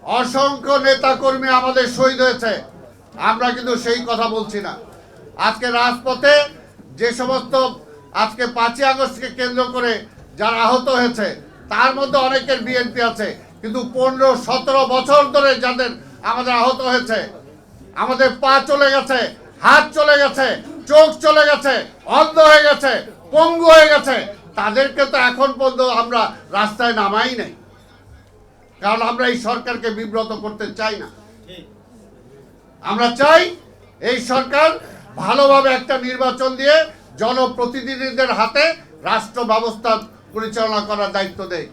অসংখ্য নেতা কর্মী আমাদের শহীদ হয়েছে, আমরা কিন্তু সেই কথা বলছি না। আজকে রাজপথে যে সমস্ত আজকে 5ই আগস্টকে কেন্দ্র করে যারা আহত হয়েছে তার মধ্যে অনেকের বিএনপি আছে, কিন্তু 15-17 বছর ধরে যাদের আমাদের আহত হয়েছে, আমাদের পা চলে গেছে, হাত চলে গেছে, চোখ চলে গেছে, অন্ধ হয়ে গেছে, পঙ্গু হয়ে গেছে, তাদেরকে তো এখন পর্যন্ত আমরা রাস্তায় নামাই নাই, কারণ আমরা এই সরকারকে বিব্রত করতে চাই না। আমরা চাই এই সরকার ভালোভাবে একটা নির্বাচন দিয়ে জনপ্রতিনিধিদের হাতে রাষ্ট্র ব্যবস্থা পরিচালনা করার দায়িত্ব দেয়।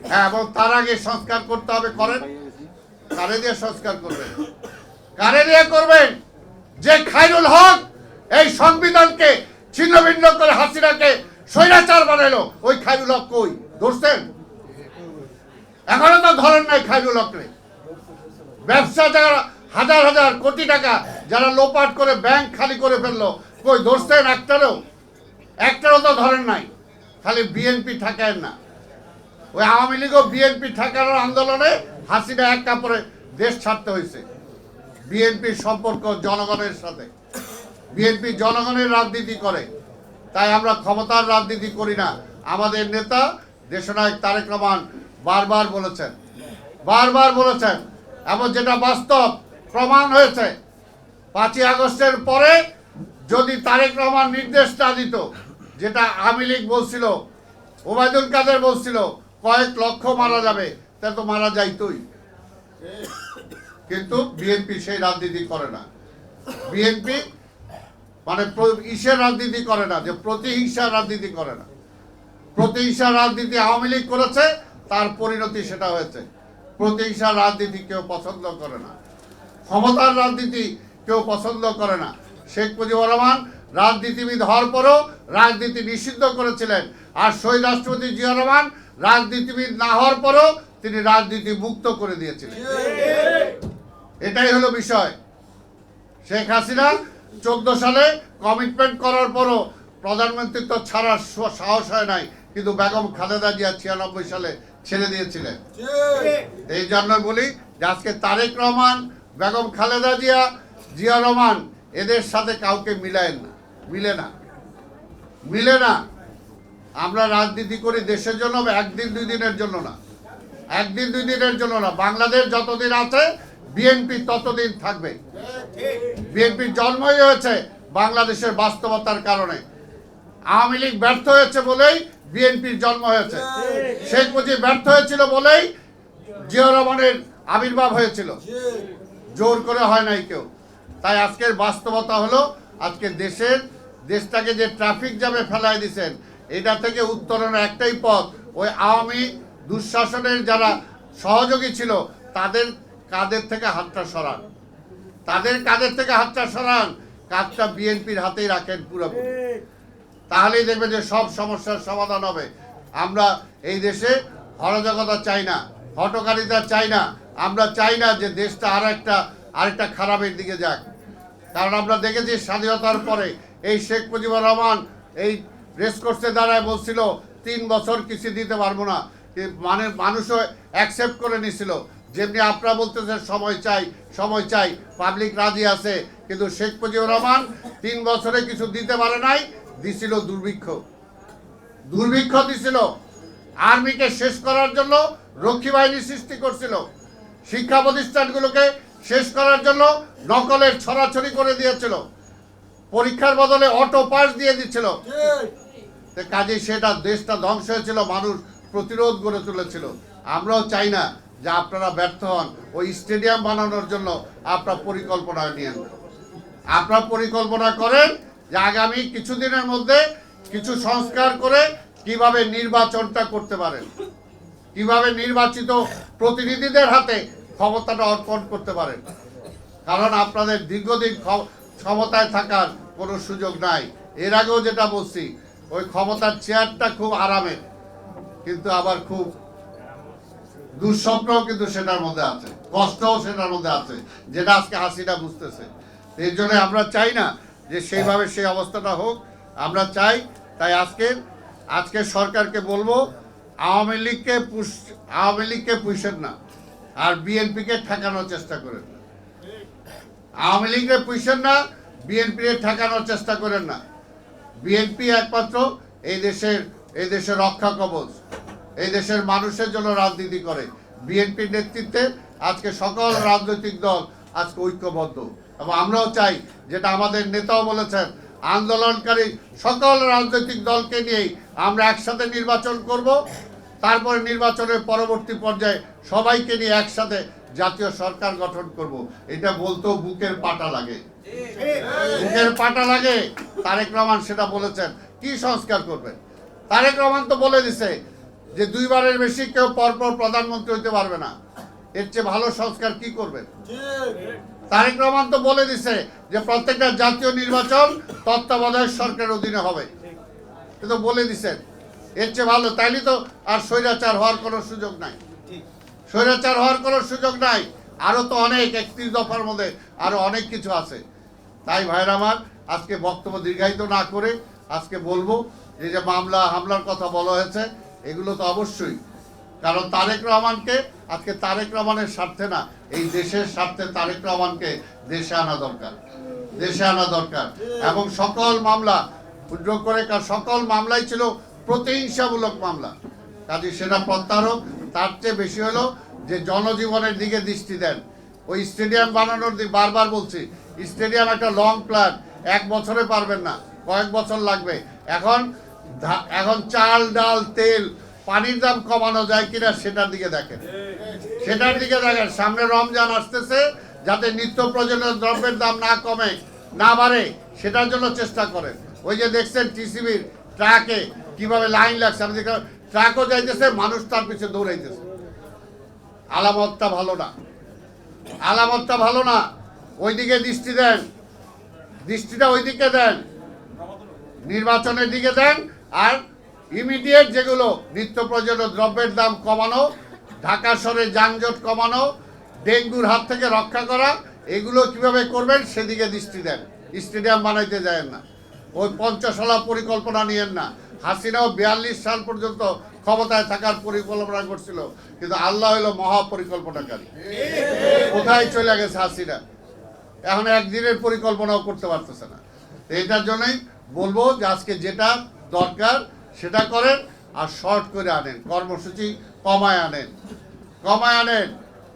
হ্যাঁ, এবং তার আগে সংস্কার করতে হবে। করেন, কারে দিয়ে সংস্কার করবেন? কারে দিয়ে করবেন? যে খায়রুল হক এই সংবিধানকে ছিন্ন ভিন্ন করে হাসিনাকে স্বৈরাচার বানালো, ওই খায়রুল হক কই? ধরছেন? এখনো তো ধরেন নাই খায়রুল হকরে। ব্যবসা যারা হাজার হাজার কোটি টাকা যারা লোপাট করে ব্যাংক খালি করে ফেললো, কই ধরছেন? একটারও তো ধরেন নাই। খালি বিএনপি ঠেকায় না, ওই আওয়ামী লীগও বিএনপি ঠেকানোর আন্দোলনে হাসিনা এক কাপড়ে দেশ ছাড়তে হয়েছে। বিএনপির সম্পর্ক জনগণের সাথে, বিএনপি জনগণের রাজনীতি করে, তাই আমরা ক্ষমতার রাজনীতি করি না। আমাদের নেতা দেশনায়ক তারেক রহমান বারবার বলেছেন, এবং যেটা বাস্তব প্রমাণ হয়েছে, 5ই আগস্টের পরে যদি তারেক রহমান নির্দেশ না দিত, যেটা আওয়ামী লীগ বলছিল, ওবায়দুল কাদের বলছিল কয়েক লক্ষ মারা যাবে, তা তো মারা যাইতই। কিন্তু বিএনপি সেই রাজনীতি করে না। বিএনপি মানে ইসের রাজনীতি করে না, যে প্রতিহিংসার রাজনীতি করে না। প্রতিহিংসার রাজনীতি আওয়ামী লীগ করেছে, তার পরিণতি সেটা হয়েছে। প্রতিহিংসার রাজনীতি কেউ পছন্দ করে না, ক্ষমতার রাজনীতি কেউ পছন্দ করে না। শেখ মুজিবুর রহমান রাজনীতিবিদ হওয়ার পরও রাজনীতি নিষিদ্ধ করেছিলেন, আর শহীদ রাষ্ট্রপতি জিয়া রহমান রাজনীতিবিদ না হওয়ার পরও তিনি রাজনীতি মুক্ত করে দিয়েছিলেন। এটাই হলো বিষয়। শেখ হাসিনা 14 সালে কমিটমেন্ট করার পরও প্রধানমন্ত্রিত্ব ছাড়ার সাহস হয় নাই, কিন্তু বেগম খালেদা জিয়া 96 সালে ছেড়ে দিয়েছিলেন। এই জন্য বলি যে আজকে তারেক রহমান, বেগম খালেদা জিয়া রহমান এদের সাথে কাউকে মিলে না। আমরা রাজনীতি করি দেশের জন্য, একদিন দুই দিনের জন্য না। বাংলাদেশ যতদিন আছে বিএনপি ততদিন থাকবে। বিএনপির জন্মই হয়েছে বাংলাদেশের বাস্তবতার কারণে। আওয়ামী লীগ ব্যর্থ হয়েছে বলেই বিএনপির জন্ম হয়েছে। শেখ মুজিব ব্যর্থ হয়েছিল বলেই জিয়া রহমানের আবির্ভাব হয়েছিল, জোর করে হয় নাই কেউ। তাই আজকের বাস্তবতা হলো, আজকে দেশটাকে যে ট্রাফিক জ্যামে ফেলায় দিয়েছেন, এটা থেকে উত্তরণের একটাই পথ, ওই আওয়ামী দুঃশাসনের যারা সহযোগী ছিল তাদের কাঁধের থেকে হাতটা সরান, কাজটা বিএনপির হাতেই রাখেন পুরোপুরি, তাহলেই দেখবেন যে সব সমস্যার সমাধান হবে। আমরা এই দেশে অরাজকতা চাই না, হটকারিতা চাই না। আমরা চাই না যে দেশটা আরেকটা খারাপের দিকে যাক। কারণ আমরা দেখেছি স্বাধীনতার পরে এই শেখ মুজিবুর রহমান এই রেসকোর্সে দাঁড়ায় বলছিল 3 বছর কিছু দিতে পারবো না, মানে মানুষও অ্যাকসেপ্ট করে নিছিল। যেমনি আপনারা বলতেছেন সময় চাই, পাবলিক রাজি আছে, কিন্তু শেখ মুজিবুর রহমান 3 বছরে কিছু দিতে পারে নাই, দিছিল দুর্ভিক্ষ দিছিল, আর্মিকে শেষ করার জন্য রক্ষী বাহিনী সৃষ্টি করছিল, শিক্ষা প্রতিষ্ঠানগুলোকে শেষ করার জন্য নকলের ছড়াছড়ি করে দিয়েছিল, পরীক্ষার বদলে অটো পাস দিয়ে দিচ্ছিল। কাজে সেটা দেশটা ধ্বংস হয়েছিল, মানুষ প্রতিরোধ গড়ে তুলেছিল। আমরাও চাই না যে আপনারা ব্যর্থ হন। ওই স্টেডিয়াম বানানোর জন্য আপনারা পরিকল্পনা নিয়েন, আপনারা পরিকল্পনা করেন যে আগামী কিছুদিনের মধ্যে কিছু সংস্কার করে কিভাবে নির্বাচনটা করতে পারেন, কিভাবে নির্বাচিত প্রতিনিধিদের হাতে ক্ষমতাটা অর্পণ করতে পারেন। কারণ আপনাদের দীর্ঘদিন ক্ষমতায় থাকার কোনো সুযোগ নাই। এর আগেও যেটা বলছি, ওই ক্ষমতার চেয়ারটা খুব আরামের, কিন্তু আবার খুব দুঃস্বপ্নও কিন্তু সেটার মধ্যে আছে, কষ্টও সেটার মধ্যে আছে, যেটা আজকে হাসিনা বুঝতেছে। এই জন্য আমরা চাই না যে সেইভাবে সেই অবস্থাটা হোক, আমরা চাই। তাই আজকে সরকারকে বলবো, আওয়ামী লীগকে পুষেন না, আর বিএনপিকে ঠেকানোর চেষ্টা করেন না। আওয়ামী লীগের পুষেন না, বিএনপিকে ঠেকানোর চেষ্টা করেন না। বিএনপি একমাত্র এই দেশের রক্ষা কবচ, এই দেশের মানুষের জন্য রাজনীতি করে। বিএনপির নেতৃত্বে আজকে সকল রাজনৈতিক দল আজকে ঐক্যবদ্ধ, এবং আমরাও চাই, যেটা আমাদের নেতাও বলেছেন, আন্দোলনকারী সকল রাজনৈতিক দলকে নিয়েই আমরা একসাথে নির্বাচন করব। তারপরে নির্বাচনের পরবর্তী পর্যায়ে সবাইকে নিয়ে একসাথে জাতীয় সরকার গঠন করব। এটা বলতেও বুকের পাটা লাগে, বুকের পাটা লাগে। তারেক রহমান সেটা বলেছেন। কি সংস্কার করবেন? তারেক রহমান তো বলে দিছে যে 2 বারের বেশি কেউ পরপর প্রধানমন্ত্রী হইতে পারবে না। এর চেয়ে ভালো সংস্কার কি করবেন? তারেক রহমান তো বলে দিছে যে প্রত্যেকটা জাতীয় নির্বাচন তত্ত্বাবধায়ক সরকারের অধীনে হবে। কিন্তু বলে দিছেন, এর চেয়ে ভালো। তাইলে তো আর স্বৈরাচার হওয়ার কোনো সুযোগ নাই, স্বৈরাচার হওয়ার কোনো সুযোগ নাই। আরো তো অনেক 31 দফার মধ্যে আরো অনেক কিছু আছে। তাই ভাইরা আমার, আজকে বক্তব্য দীর্ঘায়িত না করে আজকে বলবো, এই যে হামলার কথা বলা হয়েছে, এগুলো তো অবশ্যই, কারণ তারেক রহমানকে আজকে তারেক রহমানের স্বার্থে না, এই দেশের স্বার্থে তারেক রহমানকে দেশে আনা দরকার, দেশে আনা দরকার। এবং সকল মামলা উদ্যোগ করে, কারণ সকল মামলাই ছিল প্রতিহিংসামূলক মামলা। কাজে সেটা প্রত্যারোপ। তার চেয়ে বেশি হলো যে জনজীবনের দিকে দৃষ্টি দেন। ওই স্টেডিয়াম বানানোর দিকে বারবার বলছি, স্টেডিয়াম একটা লং প্ল্যান, 1 বছরে পারবেন না, কয়েক বছর লাগবে। এখন চাল, ডাল, তেল, পানির দাম কমানো যায় কিনা সেটার দিকে দেখেন, সেটার দিকে দেখেন। সামনে রমজান আসতেছে, যাতে নিত্য প্রয়োজনীয় দ্রব্যের দাম না কমে, না বাড়ে, সেটার জন্য চেষ্টা করেন। ওই যে দেখছেন টিসিবির ট্রাকে কিভাবে লাইন লাগছে, আমি দেখলাম ট্রাকও যাইতেছে, মানুষ তার পিছনে দৌড়াইতেছে। আলামতটা ভালো না, আলামতটা ভালো না। ওইদিকে দৃষ্টি দেন, দৃষ্টিটা ওইদিকে দেন, নির্বাচনের দিকে দেন। আর ইমিডিয়েট যেগুলো নিত্য প্রয়োজনীয় দ্রব্যের দাম কমানো, ঢাকা শহরে যানজট কমানো, ডেঙ্গুর হাত থেকে রক্ষা করা, এগুলো কিভাবে করবেন সেদিকে দৃষ্টি দেন। স্টেডিয়াম বানাইতে যায় না, ওই পঞ্চশালা পরিকল্পনা নিয়েন না। হাসিনাও 42 সাল পর্যন্ত ক্ষমতায় থাকার পরিকল্পনা করছিল, কিন্তু আল্লাহ হলো মহাপরিকল্পনাকারী। কোথায় চলে গেছে হাসিনা? এখন একদিনের পরিকল্পনাও করতে পারতেছে না। এটার জন্যই বলবো যে আজকে যেটা দরকার সেটা করেন, আর শর্ট করে আনেন, কর্মসূচি কমায় আনেন, কমায় আনেন,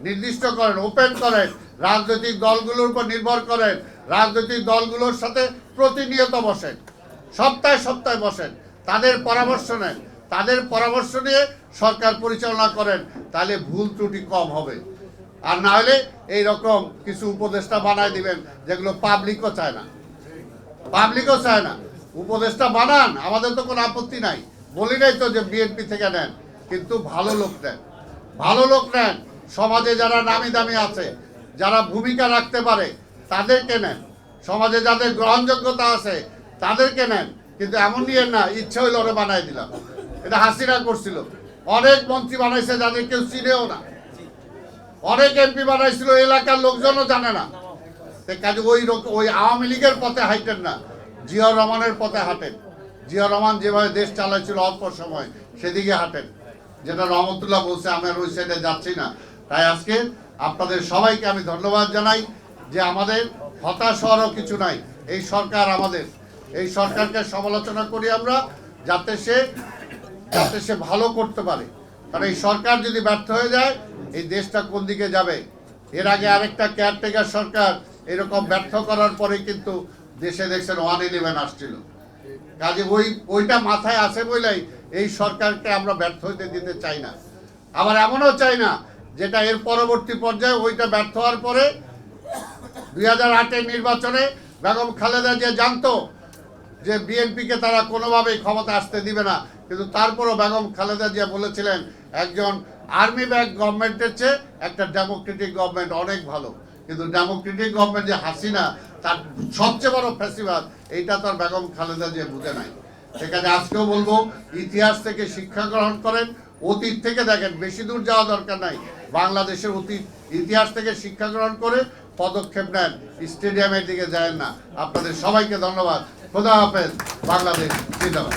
নির্দিষ্ট করেন, ওপেন করেন, রাজনৈতিক দলগুলোর উপর নির্ভর করেন, রাজনৈতিক দলগুলোর সাথে প্রতিনিয়ত বসেন, সপ্তাহে সপ্তাহে বসেন, তাদের পরামর্শ নেন, তাদের পরামর্শ নিয়ে সরকার পরিচালনা করেন, তাহলে ভুল ত্রুটি কম হবে। আর না হলে এইরকম কিছু উপদেষ্টা বানায় দিবেন যেগুলো পাবলিকও চায় না, পাবলিকও চায় না। উপদেষ্টা বানান, আমাদের তো কোনো আপত্তি নাই, বলি নাই তো যে বিএনপি থেকে নেন, কিন্তু ভালো লোক নেন, ভালো লোক নেন। সমাজে যারা নামি দামি আছে, যারা ভূমিকা রাখতে পারে, তাদেরকে নেন। সমাজে যাদের গ্রহণযোগ্যতা আছে তাদেরকে নেন, কিন্তু এমন নিয়ে না ইচ্ছা হইলে ওরা বানাই দিলাম। এটা হাসিনা করছিল, অনেক মন্ত্রী বানাইছে যাদের কেউ চিনেও না, অনেক এমপি বানাইছিল, এলাকার লোকজনও জানে না। কাজে ওই আওয়ামী লীগের পথে হাঁটেন না, জিয়া রহমানের পথে হাঁটেন। জিয়া রহমান যেভাবে দেশ চালাইছিল অল্প সময়, সেদিকে হাঁটেন, যেটা রহমতুল্লাহ বলছে। আমি আর ওই সাইডে যাচ্ছি না। তাই আজকে আপনাদের সবাইকে আমি ধন্যবাদ জানাই যে আমাদের হতাশ হওয়ারও কিছু নাই। এই সরকার আমাদের, এই সরকারকে সমালোচনা করি আমরা, যাতে সে ভালো করতে পারে। কারণ এই সরকার যদি ব্যর্থ হয়ে যায়, এই দেশটা কোন দিকে যাবে? এর আগে আরেকটা কেয়ারটেকার সরকার এরকম ব্যর্থ করার পরে কিন্তু দেশে দেখছেন 111 আসছিল। কাজে ওইটা মাথায় আছে বলেই এই সরকারকে আমরা ব্যর্থ হইতে দিতে চাই না। আবার এমনও চাই না যেটা এর পরবর্তী পর্যায়ে ওইটা ব্যর্থ হওয়ার পরে 2008-এর নির্বাচনে বেগম খালেদা জিয়া জানতো যে বিএনপিকে তারা কোনোভাবেই ক্ষমতা আসতে দিবে না, কিন্তু তারপরও বেগম খালেদা জিয়া বলেছিলেন একজন আর্মি ব্যাক গভর্নমেন্টের চেয়ে একটা ডেমোক্রেটিক গভর্নমেন্ট অনেক ভালো। কিন্তু ডেমোক্রেটিক গভর্নমেন্ট যে হাসিনা, তার সবচেয়ে বড় ফ্যাসিবাদ, এইটা তো আর বেগম খালেদা জিয়া বুঝে নাই। সেখানে আজকেও বলবো, ইতিহাস থেকে শিক্ষা গ্রহণ করেন, অতীত থেকে দেখেন, বেশি দূর যাওয়া দরকার নাই। বাংলাদেশের ইতিহাস থেকে শিক্ষা গ্রহণ করে পদক্ষেপ নেন, স্টেডিয়ামের দিকে যায় না। আপনাদের সবাইকে ধন্যবাদ। খোদা হাফেজ। বাংলাদেশ জিন্দাবাদ।